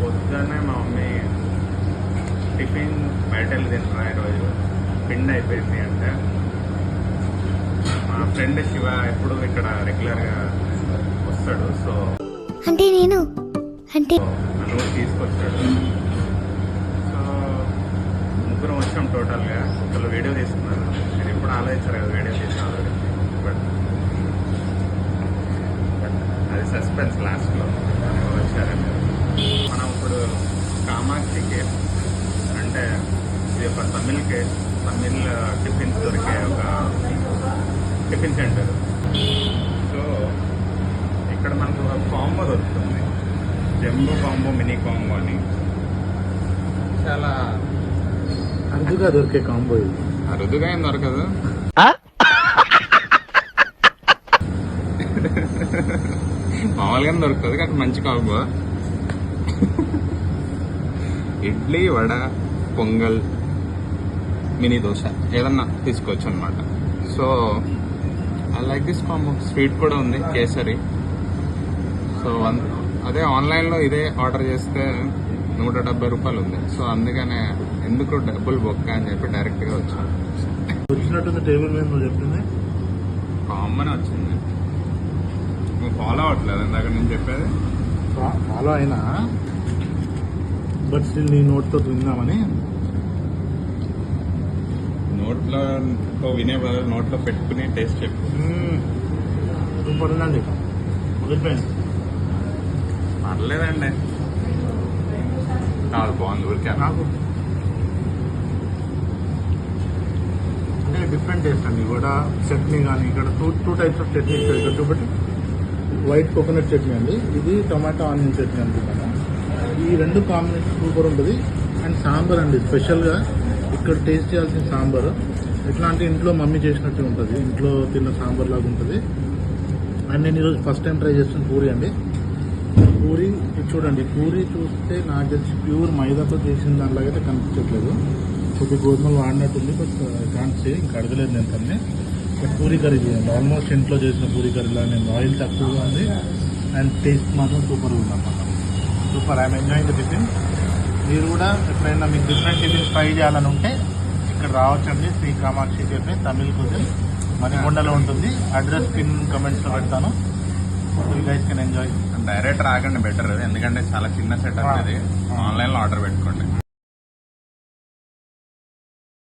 పొద్దున్నే మా mummy tiffin బయట వెళ్ళి తింటున్నా ఈరోజు పిండి అయిపోయింది అంటే మా ఫ్రెండ్ శివ ఎప్పుడు ఇక్కడ రెగ్యులర్గా వస్తాడు. సో అంటే నేను నన్ను తీసుకొచ్చాడు. సో ముగ్గురం వచ్చాం టోటల్గా. ఒకళ్ళు వీడియో తీసుకున్నారు. నేను ఎప్పుడు ఆలోచించారు కదా వీడియో తీసుకోవాలి, బట్ అది సస్పెన్స్ లాస్ట్లో వచ్చారండి. మనం ఇప్పుడు కామాక్షికి అంటే ఇది ఒక తమిళ్ టిఫిన్స్ దొరికే ఒక టిఫిన్ సెంటర్. సో ఇక్కడ మనకు ఒక కాంబో దొరుకుతుంది, జంబో కాంబో, మినీ కాంబో అని. చాలా అరుదుగా దొరికే కాంబో ఇది. అరుదుగా ఏం దొరకదు, మామూలుగానే దొరుకుతుంది కానీ మంచి కాంబో. ఇడ్లీ, వడ, పొంగల్, మినీ దోశ ఏదన్నా తీసుకోవచ్చు అనమాట. So I like this combo. Sweet కూడా ఉంది, కేసరి. సో అదే ఆన్లైన్లో ఇదే ఆర్డర్ చేస్తే 170 రూపాయలు ఉంది. సో అందుకనే ఎందుకు డబ్బులు బొక్క అని చెప్పి డైరెక్ట్గా వచ్చాను. వచ్చినట్టుంది టేబుల్ మీద నువ్వు చెప్పింది కామన్ వచ్చింది. నువ్వు ఫాలో అవ్వట్లేదు ఇందాక నేను చెప్పేది. ఫాలో అయినా బట్ స్టిల్ నీ నోట్తో విందామని. నోట్లో వినే బదులు నోట్లో పెట్టుకుని టేస్ట్ చెప్పు. సూపర్ ఉందండి, వదిలిపోయింది. పర్లేదండి, చాలా బాగుంది. ఊరికే నాకు అంటే డిఫరెంట్ టేస్ట్ అండి. కూడా చట్నీ కానీ ఇక్కడ టూ టైప్స్ ఆఫ్ చట్నీ ఇక్కడ చూపెట్టి. వైట్ కోకోనట్ చట్నీ అండి, ఇది టొమాటో ఆనియన్ చట్నీ అనుకుంటాను. ఈ రెండు కాంబినేషన్ సూపర్ ఉంటుంది. అండ్ సాంబార్ అండి, స్పెషల్గా ఇక్కడ టేస్ట్ చేయాల్సిన సాంబార్ ఎట్లా అంటే ఇంట్లో మమ్మీ చేసినట్టు ఉంటుంది, ఇంట్లో తిన్న సాంబార్ లాగా ఉంటుంది. అండ్ నేను ఈరోజు ఫస్ట్ టైం ట్రై చేస్తున్న పూరి అండి. పూరి చూడండి, పూరి చూస్తే నాకు తెలిసి ప్యూర్ మైదాతో చేసిన దానిలాగైతే కనిపించట్లేదు. కొద్ది గోధుమలు వాడినట్టుంది, బట్ కాన్సే ఇంకా అడగలేదు నేను తన్ని. బట్ పూరి కర్రీ చేయండి, ఆల్మోస్ట్ ఇంట్లో చేసిన పూరి కర్రీలా. నేను ఆయిల్ తక్కువగా ఉంది అండ్ టేస్ట్ మాత్రం సూపర్గా ఉంది అన్నమాట. Super, I'm enjoying the tiffin. మీరు కూడా ఎప్పుడైనా మీకు డిఫరెంట్ టిఫిన్స్ ట్రై చేయాలని ఉంటే ఇక్కడ రావచ్చండి. శ్రీ కామాక్షి కెఫే, తమిళ్ కుజిన్, మణికొండలో ఉంటుంది. అడ్రస్ పిన్ కమెంట్స్లో పెడతాను. You guys can enjoy. Direct రాకండి బెటర్, ఎందుకంటే చాలా చిన్న సెటప్ ఇది. ఆన్లైన్లో ఆర్డర్ పెట్టుకోండి.